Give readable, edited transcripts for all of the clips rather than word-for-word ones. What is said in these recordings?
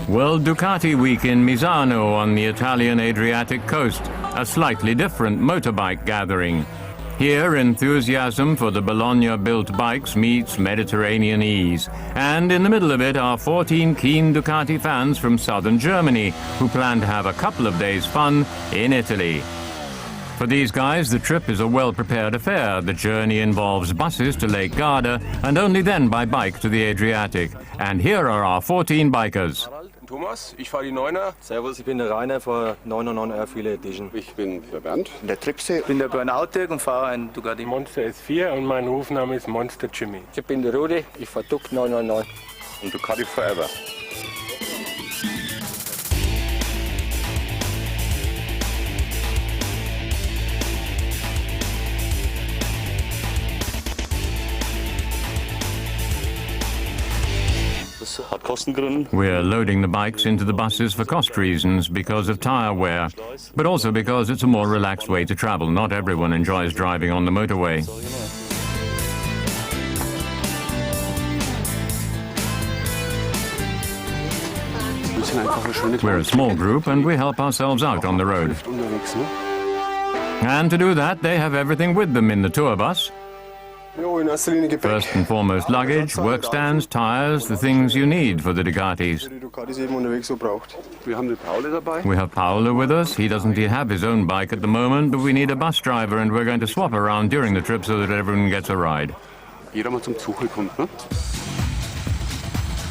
World Ducati Week in Misano on the Italian Adriatic coast, a slightly different motorbike gathering. Here, enthusiasm for the Bologna-built bikes meets Mediterranean ease. And in the middle of it are 14 keen Ducati fans from southern Germany who plan to have a couple of days' fun in Italy. For these guys, the trip is a well-prepared affair. The journey involves buses to Lake Garda and only then by bike to the Adriatic. And here are our 14 bikers. Thomas, ich fahre die 9er. Servus, ich bin der Rainer, fahre 909 Viele Edition. Ich bin der Bernd. Der Tripse. Ich bin der Burnout und fahre ein Ducati. Monster S4 und mein Rufname ist Monster Jimmy. Ich bin der Rudi, ich fahre Duck 999. Und Ducati Forever. We're loading the bikes into the buses for cost reasons, because of tyre wear, but also because it's a more relaxed way to travel. Not everyone enjoys driving on the motorway. We're a small group and we help ourselves out on the road. And to do that, they have everything with them in the tour bus. First and foremost, luggage, work stands, tyres, the things you need for the Ducatis. We have Paolo with us. He doesn't have his own bike at the moment, but we need a bus driver and we're going to swap around during the trip so that everyone gets a ride.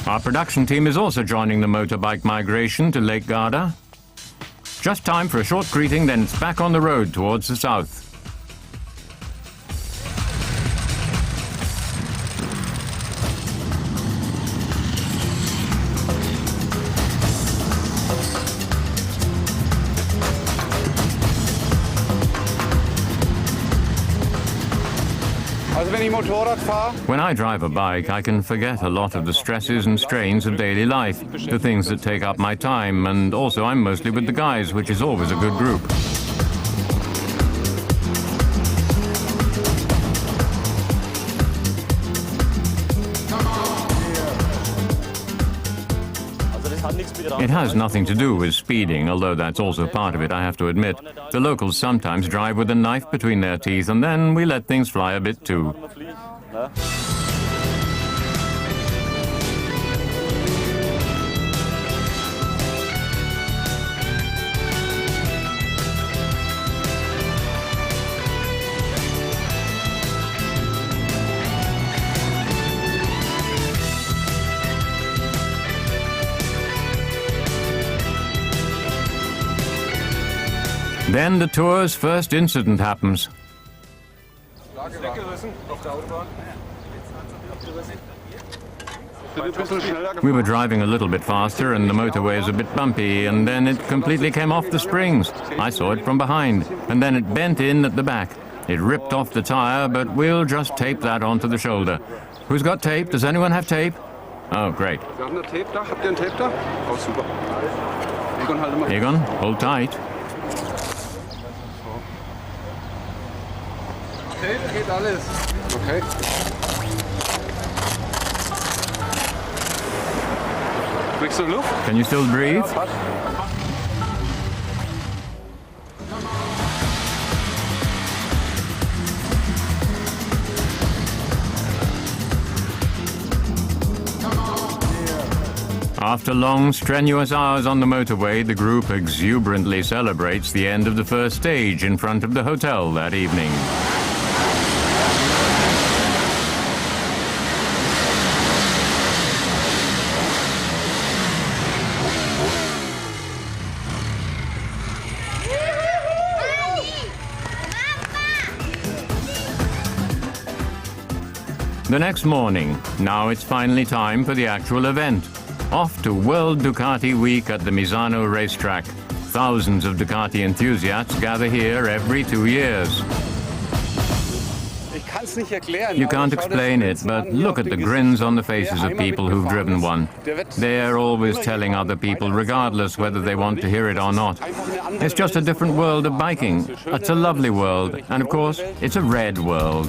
Our production team is also joining the motorbike migration to Lake Garda. Just time for a short greeting, then it's back on the road towards the south. When I drive a bike, I can forget a lot of the stresses and strains of daily life, the things that take up my time, and also I'm mostly with the guys, which is always a good group. It has nothing to do with speeding, although that's also part of it, I have to admit. The locals sometimes drive with a knife between their teeth, and then we let things fly a bit too. Then the tour's first incident happens. We were driving a little bit faster and the motorway is a bit bumpy, and then it completely came off the springs. I saw it from behind, and then it bent in at the back. It ripped off the tire, but we'll just tape that onto the shoulder. Who's got tape? Does anyone have tape? Oh, great. Egon, hold tight. Okay. Can you still breathe? After long, strenuous hours on the motorway, the group exuberantly celebrates the end of the first stage in front of the hotel that evening. The next morning, now it's finally time for the actual event. Off to World Ducati Week at the Misano racetrack. Thousands of Ducati enthusiasts gather here every 2 years. You can't explain it, but look at the grins on the faces of people who've driven one. They're always telling other people, regardless whether they want to hear it or not. It's just a different world of biking. It's a lovely world, and of course, it's a red world.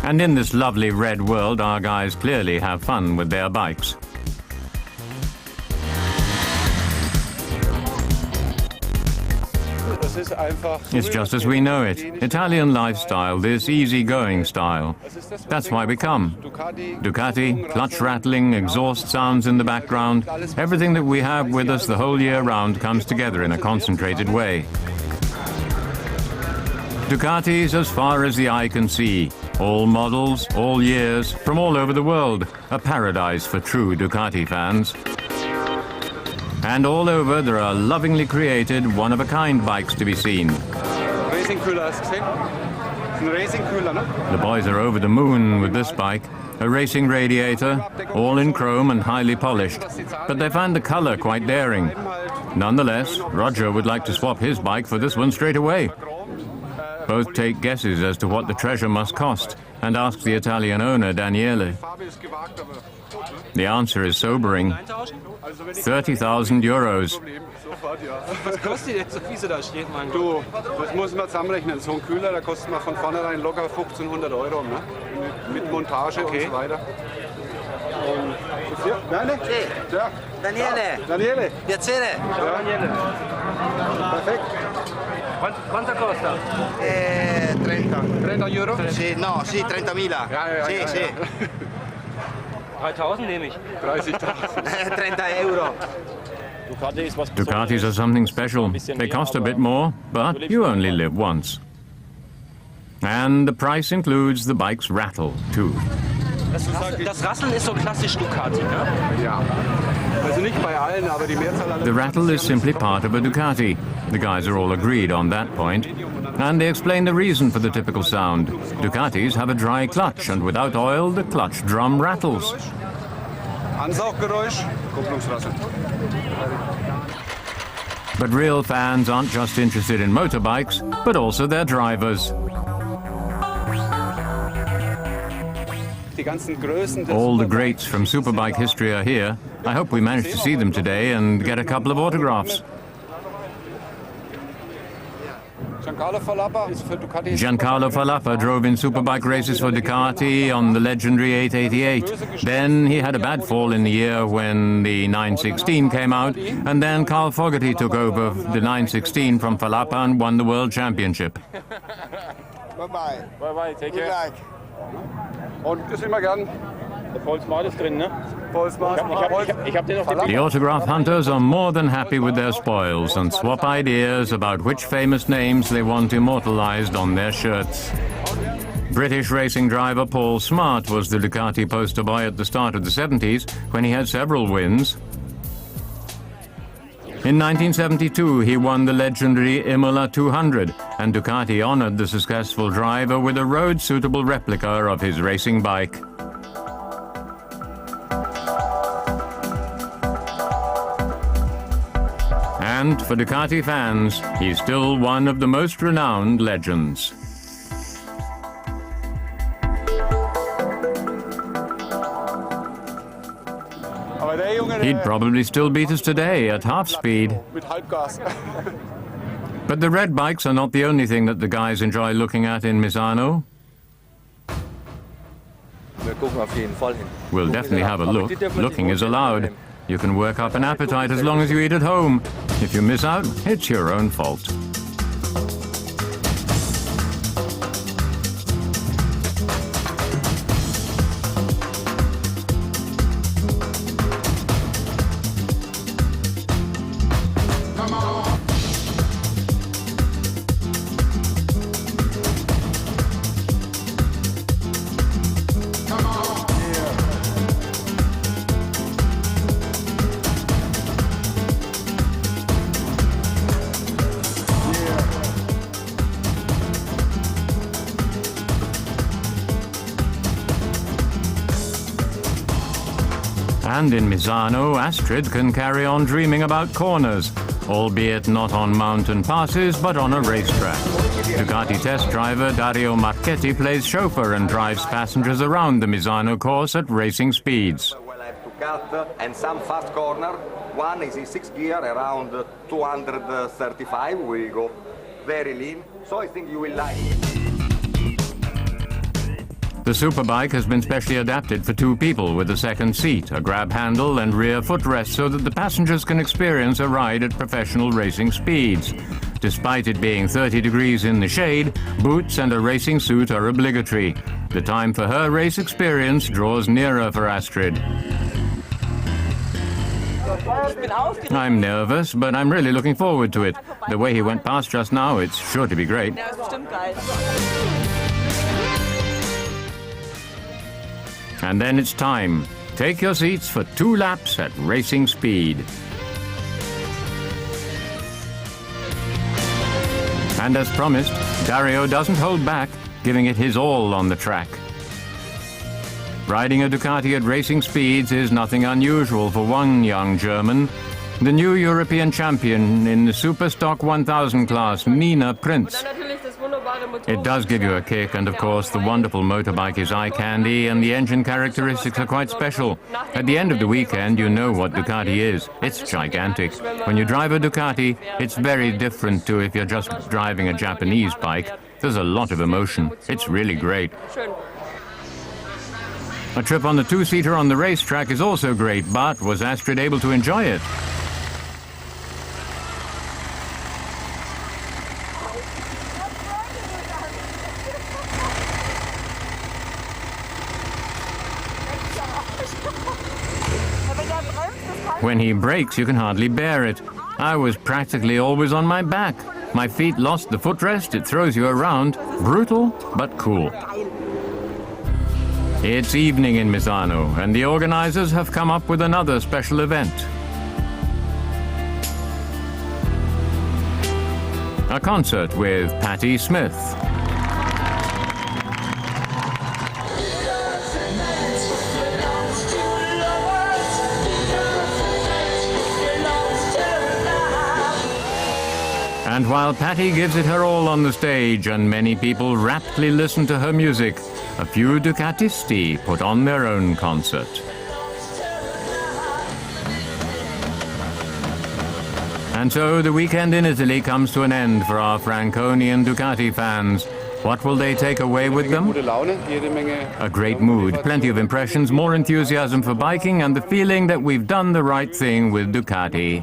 And in this lovely red world, our guys clearly have fun with their bikes. It's just as we know it. Italian lifestyle, this easy-going style. That's why we come. Ducati, clutch rattling, exhaust sounds in the background. Everything that we have with us the whole year round comes together in a concentrated way. Ducatis as far as the eye can see. All models, all years, from all over the world. A paradise for true Ducati fans. And all over there are lovingly created, one-of-a-kind bikes to be seen. Racing Cooler, hast du gesehen? Ein Racing Cooler, ne? The boys are over the moon with this bike. A racing radiator, all in chrome and highly polished. But they find the color quite daring. Nonetheless, Roger would like to swap his bike for this one straight away. Both take guesses as to what the treasure must cost and ask the Italian owner, Daniele. The answer is sobering. 30,000 euros. Was kostet jetzt, wie sie da steht, mein Gott? Du, das muss man zusammenrechnen. So ein Kühler, da kostet man von vornherein locker 1.500 Euro, ne? Mit Montage und so weiter. Und hier, deine? Sì. Ja. Daniele, Daniele. piacere. Ciao, Daniele. Perfekt. Quanto costa? 30. 30 Euro? Sì, no, sì, 30.000. Ja, Sì, sì. 3.000 nehme ich. 30.000. 30 Euro. Ducatis are something special. They cost a bit more, but you only live once. And the price includes the bike's rattle, too. Das Rasseln ist so klassisch Ducati, ne? Ja. Also nicht bei allen, aber die Mehrzahl aller... The rattle is simply part of a Ducati. The guys are all agreed on that point. And they explain the reason for the typical sound. Ducatis have a dry clutch, and without oil, the clutch drum rattles. Ansauggeräusch, Kupplungsrassel. But real fans aren't just interested in motorbikes, but also their drivers. All the greats from superbike history are here. I hope we manage to see them today and get a couple of autographs. Giancarlo Falappa drove in superbike races for Ducati on the legendary 888. Then he had a bad fall in the year when the 916 came out, and then Carl Fogarty took over the 916 from Falappa and won the World Championship. Bye-bye. Bye-bye, take Good care. luck. Und das immer gern. Der Paul Smart ist drin, ne? Paul Smart. Ich hab den auf die The autograph hunters are more than happy with their spoils and swap ideas about which famous names they want immortalized on their shirts. British racing driver Paul Smart was the Ducati poster boy at the start of the 70s when he had several wins. In 1972, he won the legendary Imola 200, and Ducati honored the successful driver with a road-suitable replica of his racing bike. And for Ducati fans, he's still one of the most renowned legends. He'd probably still beat us today at half speed. Mit Halbgas. But the red bikes are not the only thing that the guys enjoy looking at in Misano. Wir gucken auf jeden Fall hin. We'll definitely have a look. Looking is allowed. You can work up an appetite as long as you eat at home. If you miss out, it's your own fault. And in Misano, Astrid can carry on dreaming about corners, albeit not on mountain passes, but on a racetrack. Ducati test driver Dario Marchetti plays chauffeur and drives passengers around the Misano course at racing speeds. Well, I have to cut and some fast corner. One is in 6th gear, around 235. We go very lean. So I think you will like it. The superbike has been specially adapted for two people with a second seat, a grab handle and rear footrest so that the passengers can experience a ride at professional racing speeds. Despite it being 30 degrees in the shade, boots and a racing suit are obligatory. The time for her race experience draws nearer for Astrid. I'm nervous, but I'm really looking forward to it. The way he went past just now, it's sure to be great. And then it's time. Take your seats for 2 laps at racing speed. And as promised, Dario doesn't hold back, giving it his all on the track. Riding a Ducati at racing speeds is nothing unusual for one young German. The new European champion in the Superstock 1000 class, Nina Prinz. It does give you a kick, and of course the wonderful motorbike is eye candy, and the engine characteristics are quite special. At the end of the weekend, you know what Ducati is. It's gigantic. When you drive a Ducati, it's very different to if you're just driving a Japanese bike. There's a lot of emotion. It's really great. A trip on the 2-seater on the racetrack is also great, but was Astrid able to enjoy it? When he brakes, you can hardly bear it. I was practically always on my back. My feet lost the footrest, it throws you around. Brutal, but cool. It's evening in Misano, and the organizers have come up with another special event. A concert with Patti Smith. And while Patti gives it her all on the stage and many people raptly listen to her music, a few Ducatisti put on their own concert. And so the weekend in Italy comes to an end for our Franconian Ducati fans. What will they take away with them? A great mood, plenty of impressions, more enthusiasm for biking, and the feeling that we've done the right thing with Ducati.